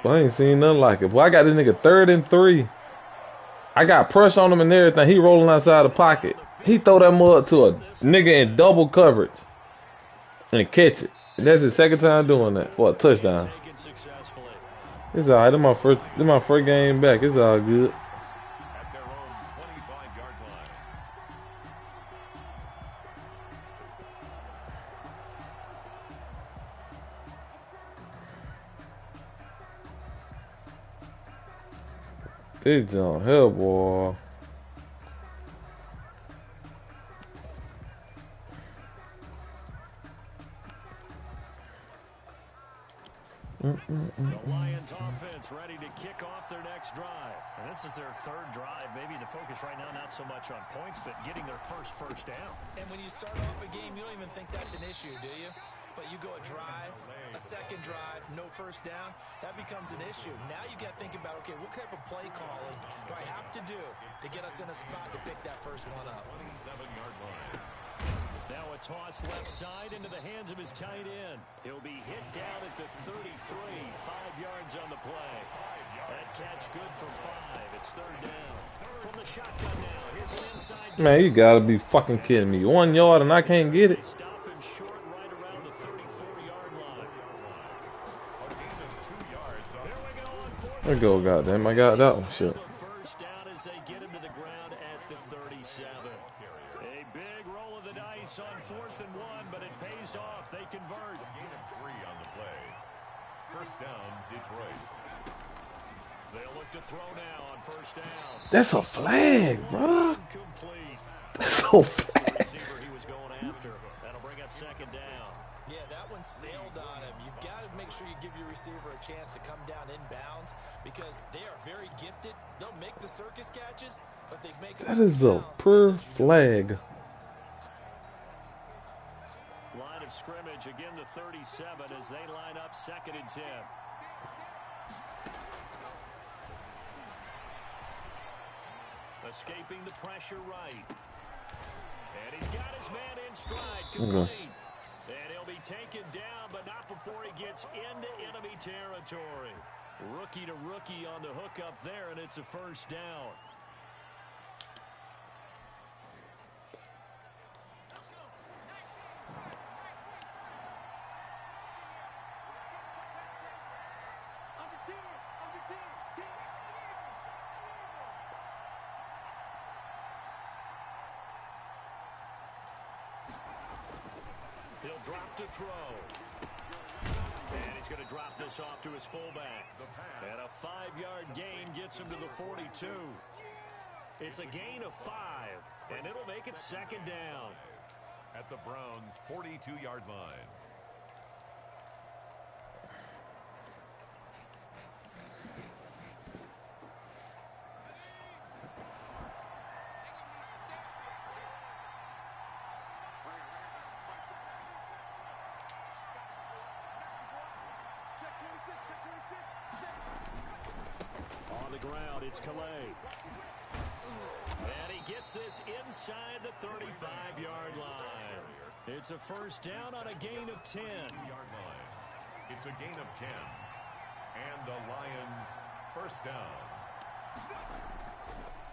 I ain't seen nothing like it. Boy, I got this nigga 3rd and 3. I got pressure on him and everything. He rolling outside the pocket. He throw that mud to a nigga in double coverage and catch it. And that's his second time doing that for a touchdown. It's alright. This my first game back. It's all good. This John hell, boy. The Lions offense ready to kick off their next drive. And this is their 3rd drive. Maybe the focus right now not so much on points, but getting their first down. And when you start off a game, you don't even think that's an issue, do you? But you go a drive, a second drive, no first down, that becomes an issue. Now you got to think about, okay, what type of play calling do I have to do to get us in a spot to pick that first one up? 27-yard line. Now a toss left side into the hands of his tight end. He'll be hit down at the 33, 5 yards on the play. That catch good for 5. It's 3rd down. From the shotgun now, here's an inside. Man, you gotta be fucking kidding me. 1 yard and I can't get it. Stop him short right around the 34-yard line. A gain of 2 yards. There we go on 4th. There go, goddamn. I got that one. Shit. First down as they get him to the ground at the 37. A big roll of the dice on 4th and 1, but it pays off. They convert. Gain of 3 on the play. First down, Detroit. They'll look to throw now on first down. That's a flag, bro. Incomplete. That's so flag. Receiver he was going after. That'll bring up 2nd down. Yeah, that one sailed on him. You've got to make sure you give your receiver a chance to come down inbounds because they are very gifted. They'll make the circus catches, but they make That is a pure flag. Line of scrimmage again, the 37 as they line up 2nd and 10. Escaping the pressure right. And he's got his man in stride. Complete. And he'll be taken down, but not before he gets into enemy territory. Rookie to rookie on the hook up there, and it's a first down. He'll drop to throw. And he's going to drop this off to his fullback. And a 5-yard gain gets him to the 42. It's a gain of 5, and it'll make it 2nd down. At the Browns' 42-yard line. On the ground, it's Calais. And he gets this inside the 35-yard line. It's a first down on a gain of 10. Yard line. It's a gain of 10. And the Lions first down.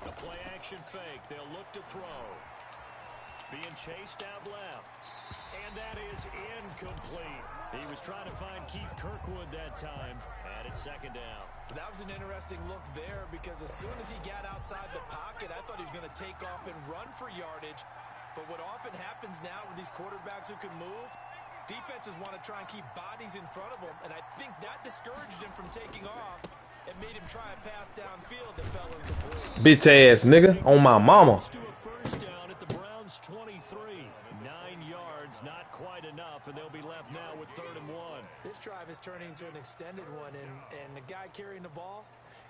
The play action fake. They'll look to throw. Being chased out left. And that is incomplete. He was trying to find Keith Kirkwood that time. And it's 2nd down. That was an interesting look there because as soon as he got outside the pocket, I thought he was going to take off and run for yardage. But what often happens now with these quarterbacks who can move, defenses want to try and keep bodies in front of them. And I think that discouraged him from taking off and made him try a pass downfield that fell incomplete. Bitch ass nigga on my mama. To a first down at the Browns 23. 9 yards, not quite enough, and they'll be left now with 3rd and 1. This drive is turning into an extended one, and the guy carrying the ball,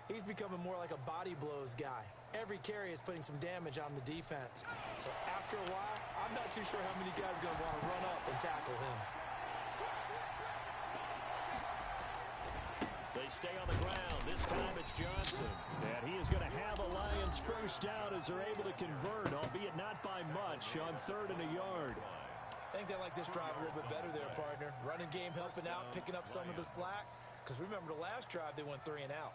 he's becoming more like a body blows guy. Every carry is putting some damage on the defense. So after a while, I'm not too sure how many guys are going to want to run up and tackle him. They stay on the ground. This time it's Johnson. And he is going to have a Lions first down as they're able to convert, albeit not by much, on 3rd and a yard. I think they like this drive a little bit better there, partner. Running game helping out, picking up some of the slack. because remember the last drive they went 3 and out.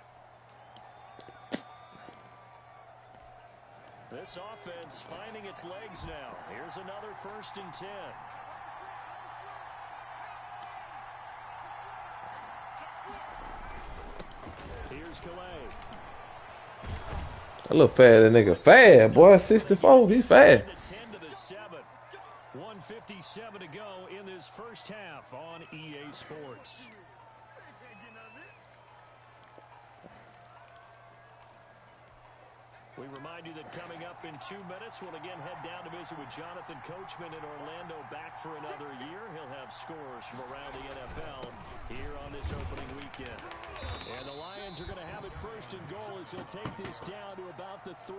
This offense finding its legs now. Here's another 1st and 10. Here's Calais. That little fat nigga fast, boy. 64, he fast. 10 to the 7. 1:57 to go in this first half on EA Sports. We remind you that coming up in 2 minutes, we'll again head down to visit with Jonathan Coachman in Orlando, back for another year. He'll have scores from around the NFL here on this opening weekend. And the Lions are going to have it 1st and goal as he'll take this down to about the 3.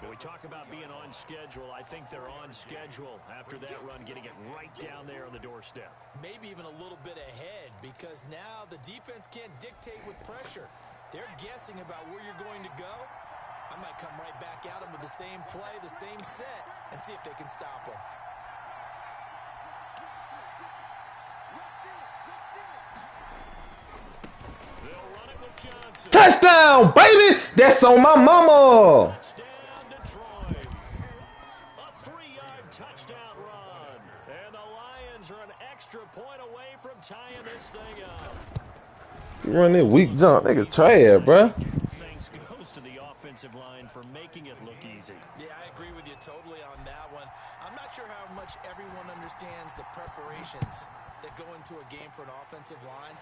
When we talk about being on schedule, I think they're on schedule after that run, getting it right down there on the doorstep. Maybe even a little bit ahead, because now the defense can't dictate with pressure. They're guessing about where you're going to go. I might come right back at them with the same play, the same set, and see if they can stop them. They'll run it with Johnson. Touchdown, baby! That's on my mama. Touchdown, Detroit. A 3-yard touchdown run. And the Lions are an extra point away from tying this thing up. You run that weak jump, nigga trash, bruh. Thanks goes to the offensive line for making it look easy. Yeah, I agree with you totally on that one. I'm not sure how much everyone understands the preparations that go into a game for an offensive line,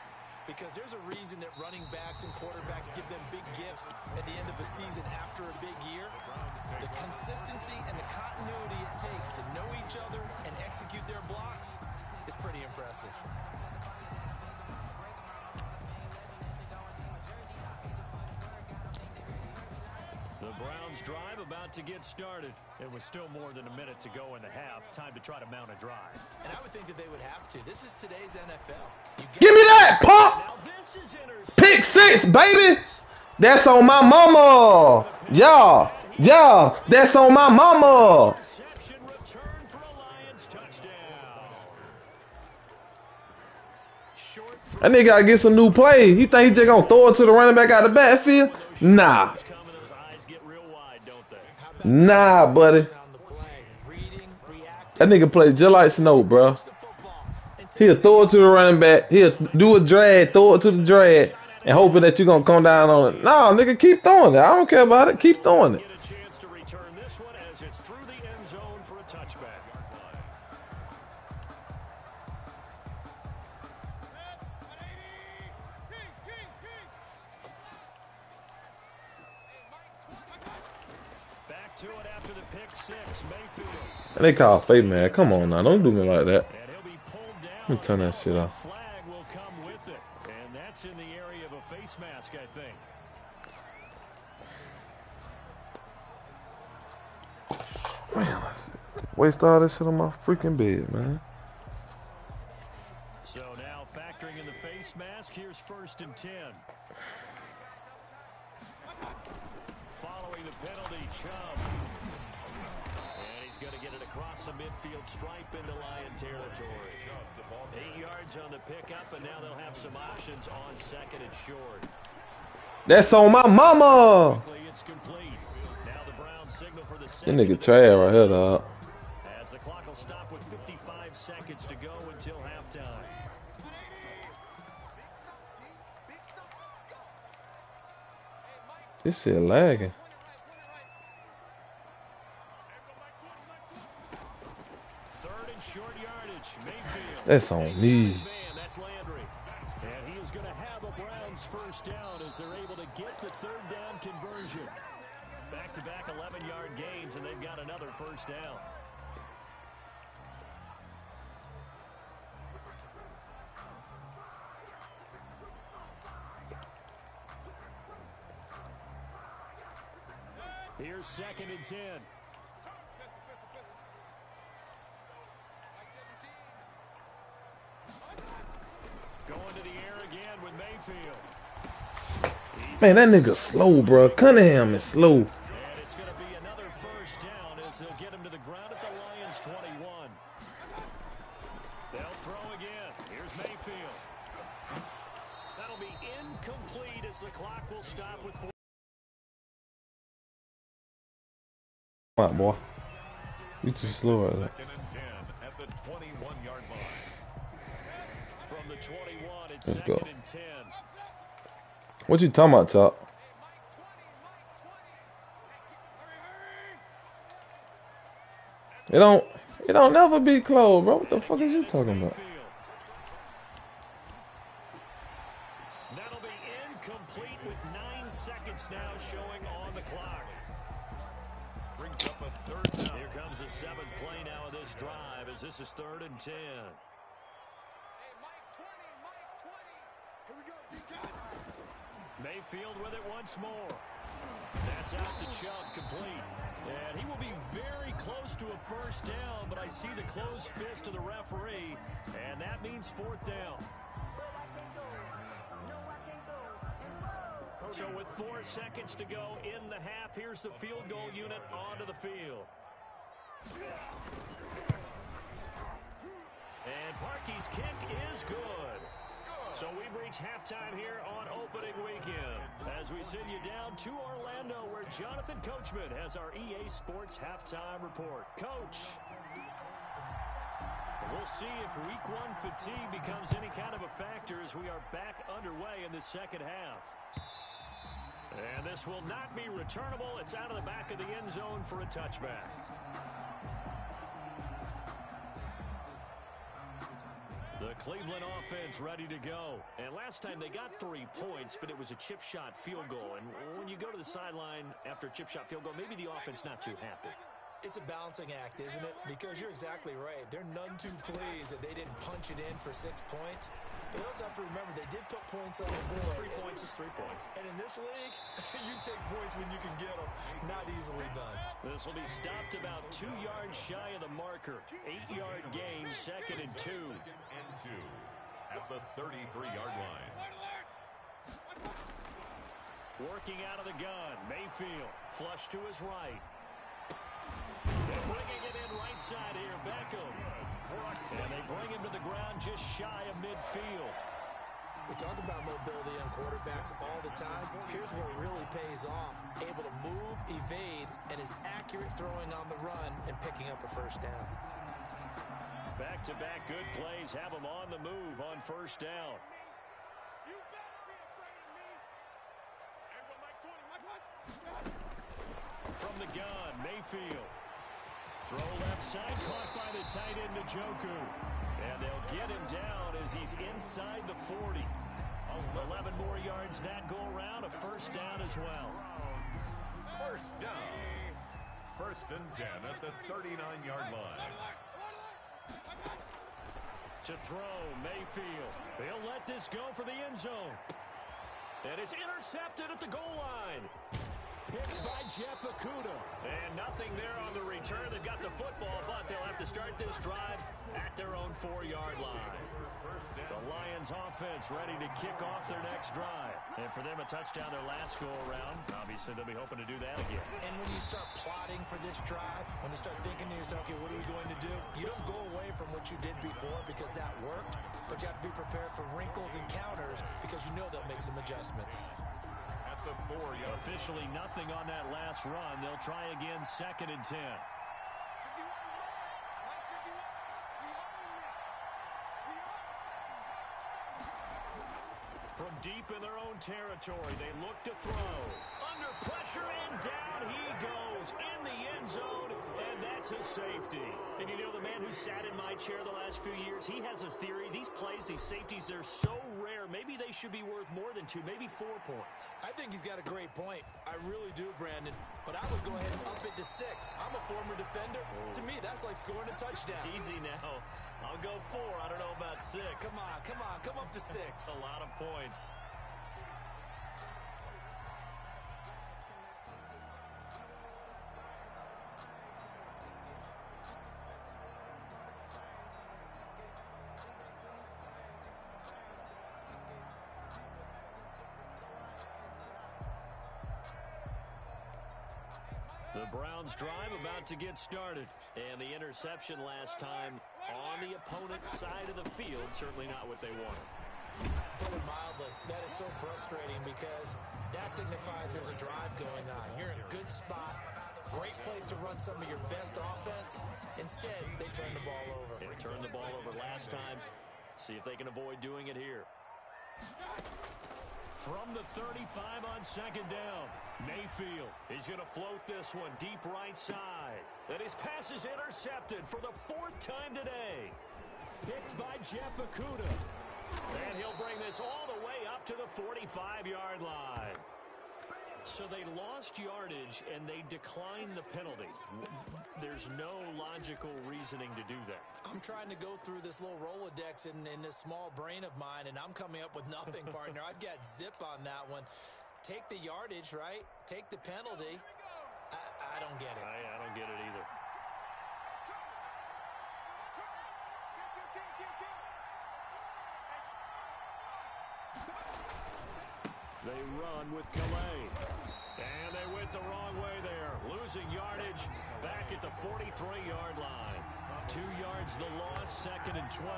because there's a reason that running backs and quarterbacks give them big gifts at the end of a season after a big year. The consistency and the continuity it takes to know each other and execute their blocks is pretty impressive. The Browns drive about to get started. It was still more than a minute to go in the half. Time to try to mount a drive. And I would think that they would have to. This is today's NFL. Give me that, pump! Now this is Pick 6, baby! That's on my mama! Yeah, yeah, that's on my mama! interception, return for a Lions touchdown. Short That nigga gotta get some new plays. He think he just gonna throw it to the running back out of the backfield? Nah. throws coming, those eyes get real wide, don't they? Nah, buddy. On the play, reading, reacting, That nigga play just like Snow, bro. the football, and He'll throw it to the running back. He'll do a drag, throw it to the drag, and hoping that you're gonna come down on it. Nah, nigga, keep throwing it. I don't care about it. Keep throwing it. Get a chance to return this one as it's through the end zone for a touchback. Back to it after the pick 6, Mayfield. And they call fake, man. Come on now. Don't do me like that. And he'll be pulled down. Let me turn that shit off. Flag will come with it. And that's in the area of a face mask, I think. Man, waste all this shit on my freaking bed, man. So now factoring in the face mask, here's 1st and 10. Following the penalty, Chubb. And he's going to get it across the midfield stripe into Lion territory. 8 yards on the pickup, and now they'll have some options on 2nd and short. That's on my mama. It's complete. Now the Browns signal for the That second. nigga trash right here, dog. As the clock will stop with 55 seconds to go until halftime. This shit lagging. Third and short yardage. Mayfield. That's on me. Man, that's Landry. And he is going to have a Browns 1st down as they're able to get the 3rd down conversion. Back-to-back 11-yard gains, and they've got another 1st down. Here's 2nd and 10. Going to the air again with Mayfield. Man, that nigga slow, bro. Cunningham is slow. And it's going to be another 1st down as they'll get him to the ground at the Lions 21. They'll throw again. Here's Mayfield. That'll incomplete as the clock will stop with 4. Come on, boy. You too slow at that. Second and 10 at the 21-yard line. From the 21, it's Let's second go. and 10. What you talking about, Top? It don't never be closed, bro. What the fuck is you talking about? That'll be incomplete with 9 seconds now showing on the clock. Brings up a third down. Here comes the 7th play now of this drive as this is 3rd and 10. Mayfield with it once more. That's out to Chubb, complete. And he will be very close to a first down, but I see the closed fist of the referee, and that means 4th down. So with 4 seconds to go in the half, here's the field goal unit onto the field. And Parkey's kick is good. So we've reached halftime here on opening weekend as we send you down to Orlando where Jonathan Coachman has our EA Sports halftime report. Coach, we'll see if week 1 fatigue becomes any kind of a factor as we are back underway in the second half. And this will not be returnable. It's out of the back of the end zone for a touchback. The Cleveland offense ready to go. And last time they got 3 points, but it was a chip shot field goal. And when you go to the sideline after a chip shot field goal, maybe the offense not too happy. It's a balancing act, isn't it? Because you're exactly right. They're none too pleased that they didn't punch it in for 6 points. But you also have to remember they did put points on the board. 3 points is 3 points. And in this league, you take points when you can get them. Not easily done. This will be stopped about 2 yards shy of the marker. 8-yard gain, 2nd and 2. And 2 at the 33-yard line. Working out of the gun, Mayfield, flush to his right. They're bringing it in right side here, Beckham. And they bring him to the ground just shy of midfield. We talk about mobility on quarterbacks all the time. Here's where it really pays off. Able to move, evade, and is accurate throwing on the run and picking up a first down. Back-to-back good plays have him on the move on first down. From the gun, Mayfield. Throw left side, caught by the tight end Njoku. And they'll get him down as he's inside the 40. 11 more yards that go around, a first down as well. First down. 1st and 10 at the 39-yard line. To throw, Mayfield. They'll let this go for the end zone. And it's intercepted at the goal line. Picked by Jeff Okudah. And nothing there on the return. They've got the football, but they'll have to start this drive at their own 4-yard line. The Lions offense ready to kick off their next drive. And for them, a touchdown their last go-around. Obviously, they'll be hoping to do that again. And when you start plotting for this drive, when you start thinking to yourself, okay, what are we going to do? You don't go away from what you did before because that worked, but you have to be prepared for wrinkles and counters because you know they'll make some adjustments. The 4-yard. Officially nothing on that last run. They'll try again 2nd and 10. From deep in their own territory, they look to throw. Under pressure and down he goes in the end zone, and that's a safety. And you know, the man who sat in my chair the last few years, he has a theory. These plays, these safeties, they're so rare. Maybe they should be worth more than 2, maybe 4 points. I think he's got a great point. I really do, Brandon. But I would go ahead and up it to 6. I'm a former defender. To me, that's like scoring a touchdown. Easy now. I'll go 4. I don't know about 6. Come on. Come up to 6. A lot of points. The Browns drive about to get started. And the interception last time on the opponent's side of the field, certainly not what they wanted. Put it mildly, that is so frustrating because that signifies there's a drive going on. You're in a good spot, great place to run some of your best offense. Instead, they turn the ball over. They turned the ball over last time. See if they can avoid doing it here. From the 35 on second down, Mayfield. He's going to float this one deep right side. And his pass is intercepted for the 4th time today. Picked by Jeff Okudah. And he'll bring this all the way up to the 45-yard line. So they lost yardage, and they declined the penalty. There's no logical reasoning to do that. I'm trying to go through this little Rolodex in this small brain of mine, and I'm coming up with nothing, partner. I've got zip on that one. Take the yardage, right? Take the penalty. I don't get it. I don't get it either. They run with Calais. And they went the wrong way there. Losing yardage back at the 43-yard line. 2 yards the loss, 2nd and 12.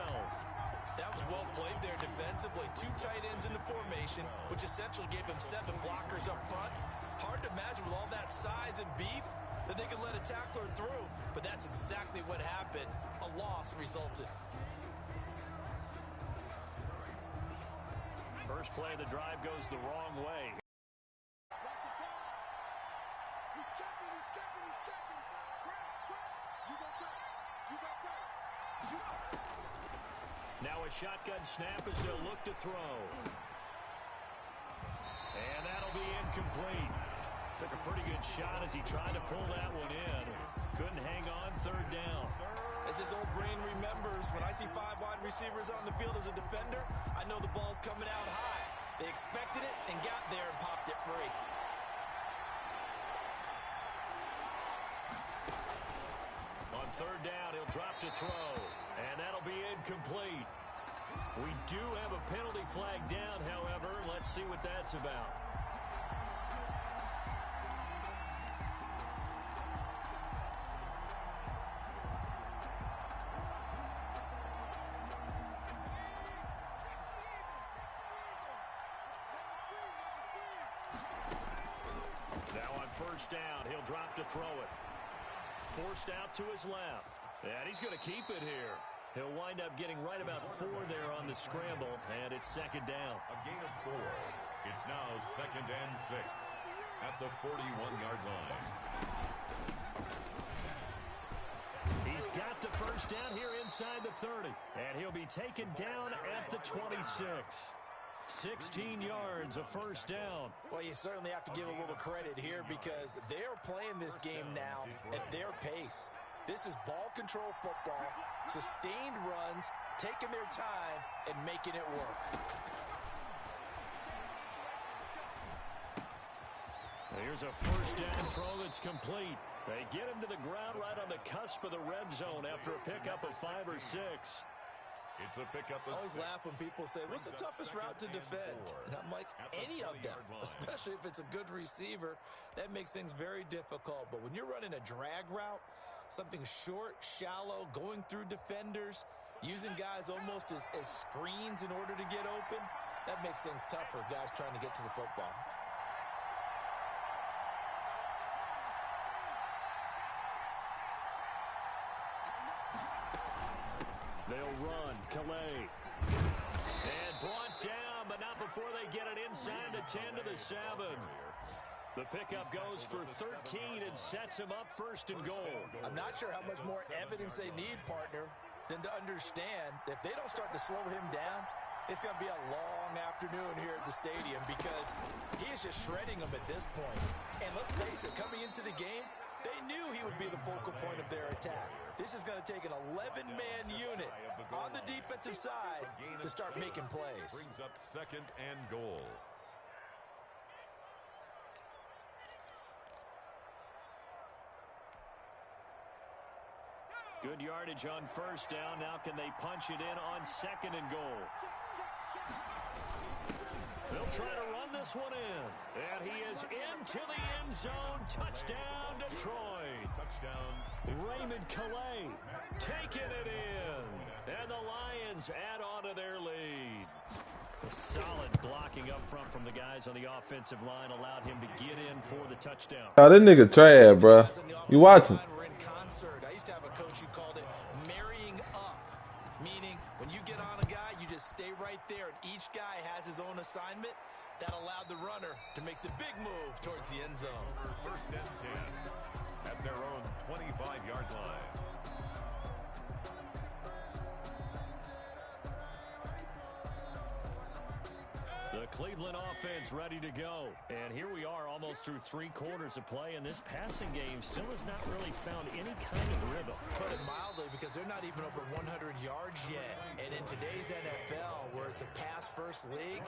That was well played there defensively. 2 tight ends in the formation, which essentially gave them 7 blockers up front. Hard to imagine with all that size and beef that they could let a tackler through. But that's exactly what happened. A loss resulted. First play of the drive goes the wrong way. Now a shotgun snap as they'll look to throw. And that'll be incomplete. Took a pretty good shot as he tried to pull that one in. Couldn't hang on, 3rd down. As his old brain remembers, when I see 5 wide receivers on the field as a defender, I know the ball's coming out high. They expected it and got there and popped it free. On 3rd down, he'll drop to throw. And that'll be incomplete. We do have a penalty flag down, however. Let's see what that's about. Now on 1st down, he'll drop to throw it. Forced out to his left. And he's going to keep it here. He'll wind up getting right about 4 there on the scramble, and it's 2nd down. A gain of 4. It's now 2nd and 6 at the 41-yard line. He's got the 1st down here inside the 30, and he'll be taken down at the 26. 16 yards, a 1st down. Well, you certainly have to give a little credit here because they're playing this game now at their pace. This is ball control football, sustained runs, taking their time, and making it work. Here's a 1st down throw that's complete. They get him to the ground right on the cusp of the red zone after a pickup of 5 or 6. It's a pickup of I always 6. laugh when people say, what's the toughest route to defend? And I'm like, any of them, especially if it's a good receiver. That makes things very difficult. But when you're running a drag route, something short, shallow, going through defenders, using guys almost as screens in order to get open, that makes things tough for guys trying to get to the football. They'll run. Calais. And brought down, but not before they get it inside the 10 to the 7. The pickup goes for 13 and sets him up 1st and goal. I'm not sure how much more evidence they need, partner, than to understand that if they don't start to slow him down, it's going to be a long afternoon here at the stadium because he is just shredding them at this point. And let's face it, coming into the game, they knew he would be the focal point of their attack. This is going to take an 11-man unit on the defensive side to start making plays. Brings up 2nd and goal. Good yardage on 1st down. Now can they punch it in on 2nd and goal? They'll try to run this one in. And he is into the end zone. Touchdown, Detroit. Touchdown. Raymond Calais taking it in. And the Lions add on to their lead. A solid blocking up front from the guys on the offensive line allowed him to get in for the touchdown. Oh, this nigga trash, bro. You watching? We're in concert. I used to have a coach who called it marrying up, meaning when you get on a guy, you just stay right there, and each guy has his own assignment. That allowed the runner to make the big move towards the end zone. First and 10 at their own 25-yard line. The Cleveland offense ready to go. And here we are almost through 3 quarters of play, and this passing game still has not really found any kind of rhythm. Put it mildly, because they're not even over 100 yards yet. And in today's NFL, where it's a pass-first league,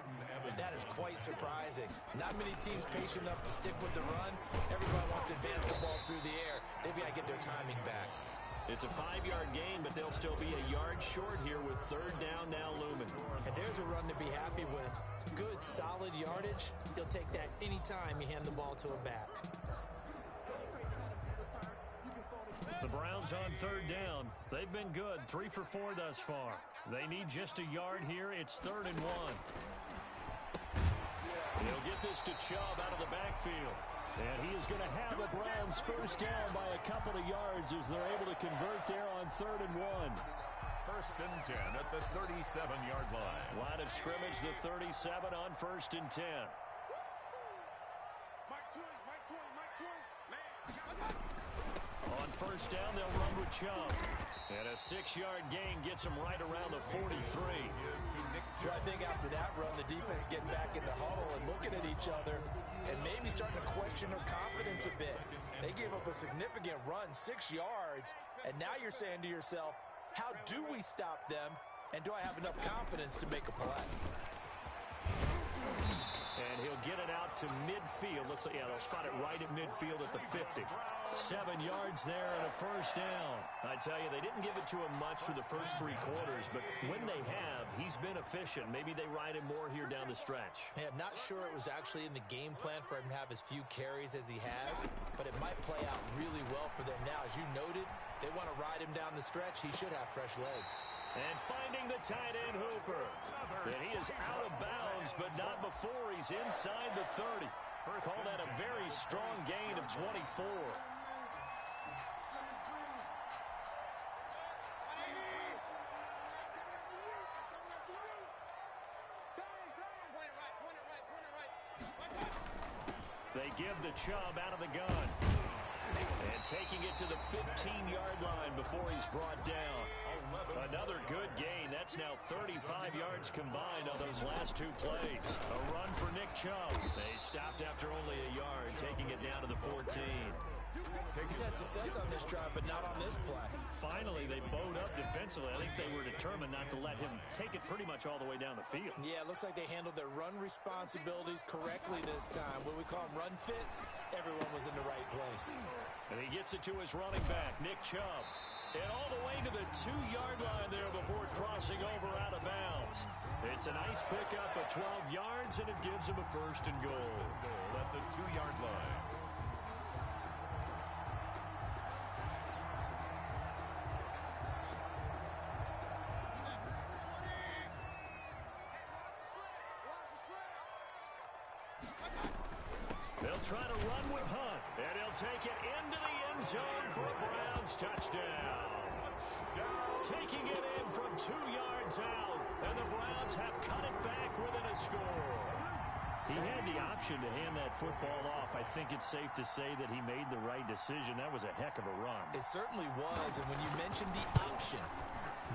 that is quite surprising. Not many teams patient enough to stick with the run. Everybody wants to advance the ball through the air. They've got to get their timing back. It's a 5-yard gain, but they'll still be a yard short here with 3rd down now looming. And there's a run to be happy with. Good, solid yardage. He'll take that anytime you hand the ball to a back. The Browns on 3rd down. They've been good, 3 for 4 thus far. They need just a yard here. It's 3rd and 1. They'll get this to Chubb out of the backfield. And he is going to have the Browns first down by a couple of yards as they're able to convert there on 3rd and 1. First and 10 at the 37-yard line. Line of scrimmage, the 37 on 1st and 10. On 1st down, they'll run with Chubb. And a 6-yard gain gets him right around the 43. Well, I think after that run, the defense getting back in the huddle and looking at each other and maybe starting to question their confidence a bit. They gave up a significant run, 6 yards, and now you're saying to yourself, how do we stop them, and do I have enough confidence to make a play? And he'll get it out to midfield. Looks like, yeah, they'll spot it right at midfield at the 50. 7 yards there and a first down. I tell you, they didn't give it to him much through the first 3 quarters, but when they have, he's been efficient. Maybe they ride him more here down the stretch. Yeah, not sure it was actually in the game plan for him to have as few carries as he has, but it might play out really well for them now. As you noted, they want to ride him down the stretch. He should have fresh legs. And finding the tight end Hooper. And he is out of bounds, but not before he's inside the 30. Call that a very strong gain of 24. They give the Chubb out of the gun. And taking it to the 15-yard line before he's brought down. Another good gain. That's now 35 yards combined on those last 2 plays. A run for Nick Chubb. They stopped after only a yard, taking it down to the 14. He's had success on this drive, but not on this play. Finally, they bowed up defensively. I think they were determined not to let him take it pretty much all the way down the field. Yeah, it looks like they handled their run responsibilities correctly this time. What we call them run fits, everyone was in the right place. And he gets it to his running back, Nick Chubb. And all the way to the 2-yard line there before crossing over out of bounds. It's a nice pickup of 12 yards, and it gives him a 1st and goal. At the 2-yard line. They'll try to run with Hunt, and he'll take it into the end zone for a Browns touchdown. Taking it in from 2 yards out, and the Browns have cut it back within a score. He had the option to hand that football off. I think it's safe to say that he made the right decision. That was a heck of a run. It certainly was, and when you mentioned the option,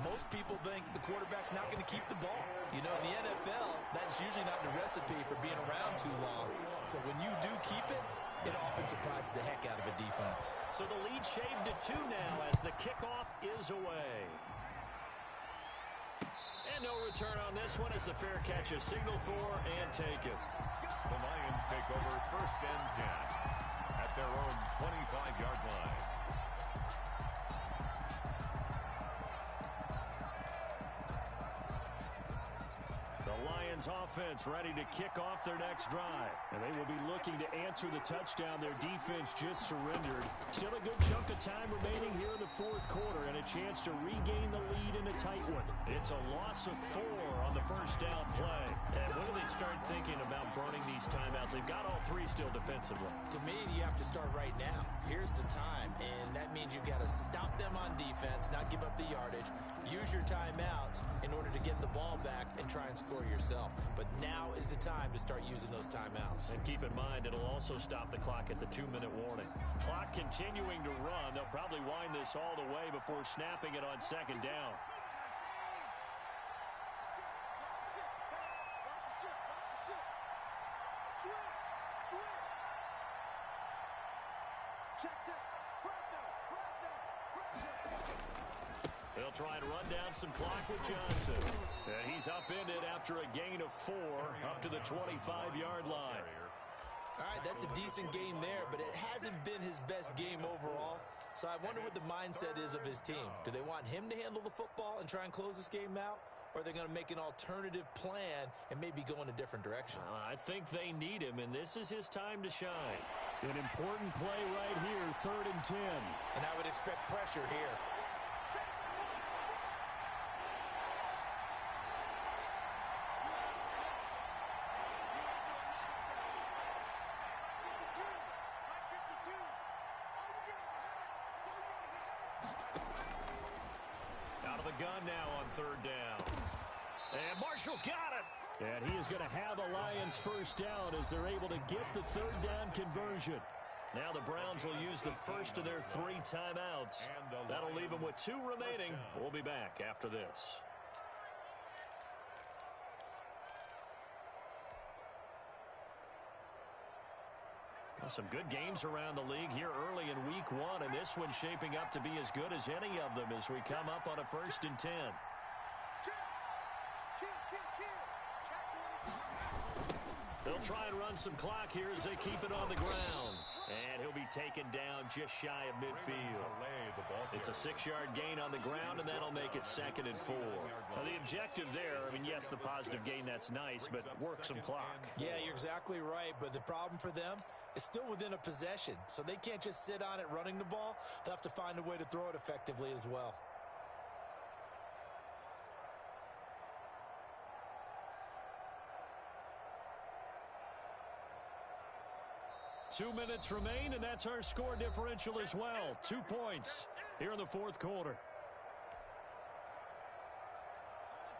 most people think the quarterback's not going to keep the ball. You know, in the NFL, that's usually not the recipe for being around too long. So when you do keep it, it often surprises the heck out of a defense. So the lead shaved to 2 now as the kickoff is away. And no return on this one as the fair catch is signaled for and taken. The Lions take over 1st and 10 at their own 25-yard line. The Lions offense ready to kick off their next drive. And they will be looking to answer the touchdown. Their defense just surrendered. Still a good chunk of time remaining here in the 4th quarter and a chance to regain the lead in a tight one. It's a loss of 4 on the first down play. And when do they start thinking about burning these timeouts? They've got all three still defensively. To me, you have to start right now. Here's the time, and that means you've got to stop them on defense, not give up the yardage, use your timeouts in order to get the ball back and try and score yourself. But now is the time to start using those timeouts. And keep in mind, it'll also stop the clock at the 2-minute warning. Clock continuing to run. They'll probably wind this all the way before snapping it on second down. They'll try and run down some clock with Johnson. And he's upended after a gain of 4 up to the 25-yard line. All right, that's a decent game there, but it hasn't been his best game overall. So I wonder what the mindset is of his team. Do they want him to handle the football and try and close this game out? Or are they going to make an alternative plan and maybe go in a different direction? I think they need him, and this is his time to shine. An important play right here, 3rd and 10. And I would expect pressure here. Out of the gun now on 3rd down. And Marshall's got it. And he is going to have a Lions first down as they're able to get the 3rd down conversion. Now the Browns will use the first of their 3 timeouts. That'll leave them with 2 remaining. We'll be back after this. Well, some good games around the league here early in week 1, and this one's shaping up to be as good as any of them as we come up on a 1st and 10. They'll try and run some clock here as they keep it on the ground. And he'll be taken down just shy of midfield. It's a 6-yard gain on the ground, and that'll make it 2nd and 4. Now, the objective there, I mean, yes, the positive gain, that's nice, but work some clock. Yeah, you're exactly right, but the problem for them is still within a possession. So they can't just sit on it running the ball. They'll have to find a way to throw it effectively as well. Two minutes remain, and that's our score differential as well. 2 points here in the 4th quarter.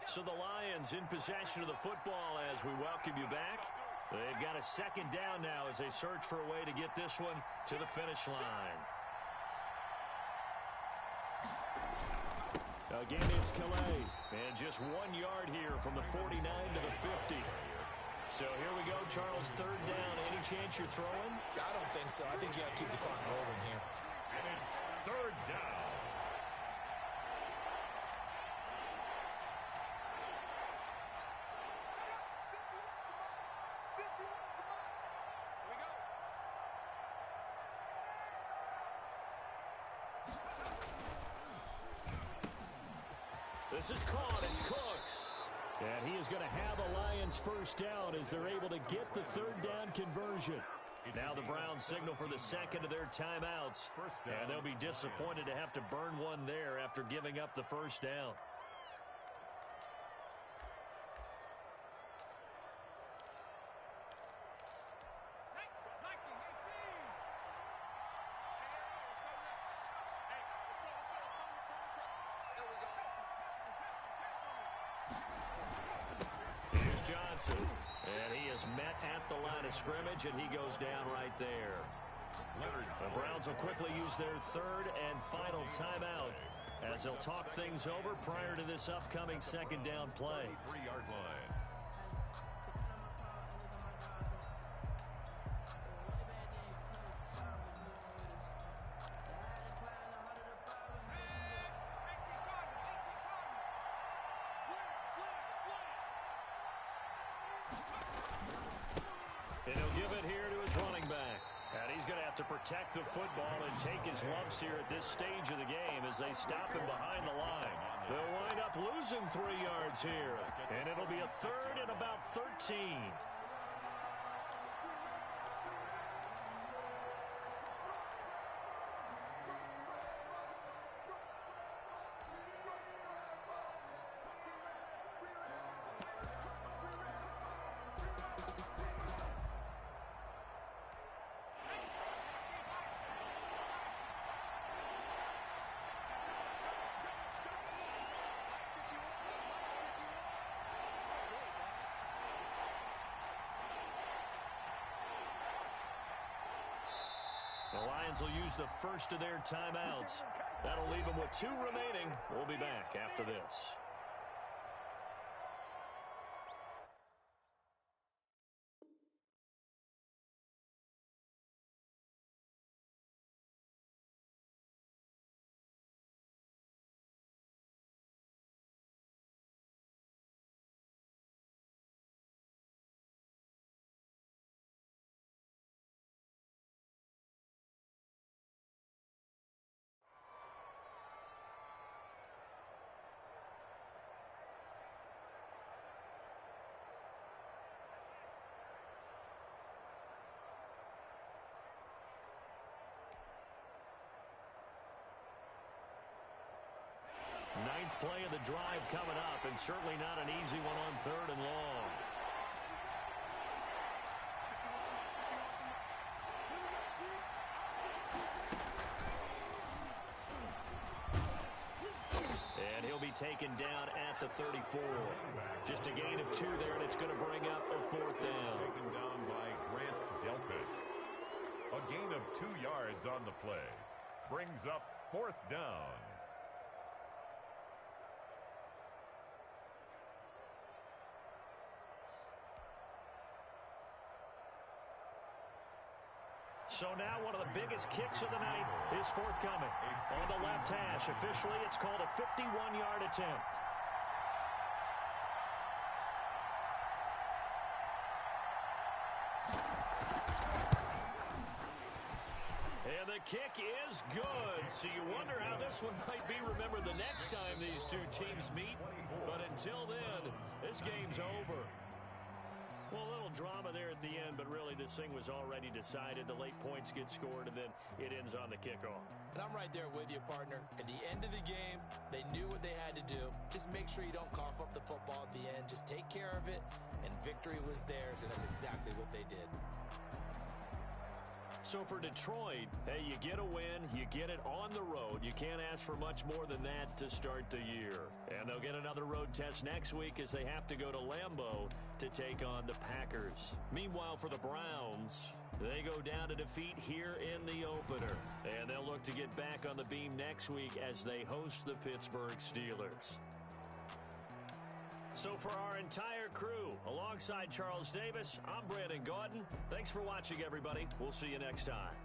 So the Lions in possession of the football as we welcome you back. They've got a 2nd down now as they search for a way to get this one to the finish line. Again, it's Calais. And just 1 yard here from the 49 to the 50. So here we go, Charles, 3rd down. Any chance you're throwing? I don't think so. I think you got to keep the clock rolling here. And it's 3rd down. This is caught. It's Cooks. And he is going to have a Lions first down as they're able to get the 3rd down conversion. Now the Browns signal for the 2nd of their timeouts. And they'll be disappointed to have to burn one there after giving up the first down. Johnson, and he is met at the line of scrimmage, and he goes down right there. The Browns will quickly use their 3rd and final timeout as they'll talk things over prior to this upcoming 2nd down play. 3-yard line. And he'll give it here to his running back. And he's going to have to protect the football and take his lumps here at this stage of the game as they stop him behind the line. They'll wind up losing 3 yards here. And it'll be a 3rd and about 13. The Lions will use the first of their timeouts. That'll leave them with 2 remaining. We'll be back after this. Ninth play of the drive coming up, and certainly not an easy one on 3rd and long. And he'll be taken down at the 34. Just a gain of 2 there, and it's going to bring up a 4th down. Taken down by Grant Delpit. A gain of 2 yards on the play. Brings up 4th down. So now one of the biggest kicks of the night is forthcoming. On the left hash, officially it's called a 51-yard attempt. And the kick is good. So you wonder how this one might be remembered the next time these two teams meet. But until then, this game's over. Well, a little drama there at the end, but really this thing was already decided. The late points get scored, and then it ends on the kickoff. And I'm right there with you, partner. At the end of the game, they knew what they had to do. Just make sure you don't cough up the football at the end. Just take care of it, and victory was theirs, and that's exactly what they did. So for Detroit, hey, you get a win, you get it on the road. You can't ask for much more than that to start the year. And they'll get another road test next week as they have to go to Lambeau to take on the Packers. Meanwhile, for the Browns, they go down to defeat here in the opener. And they'll look to get back on the beam next week as they host the Pittsburgh Steelers. So for our entire crew, alongside Charles Davis, I'm Brandon Gaudin. Thanks for watching, everybody. We'll see you next time.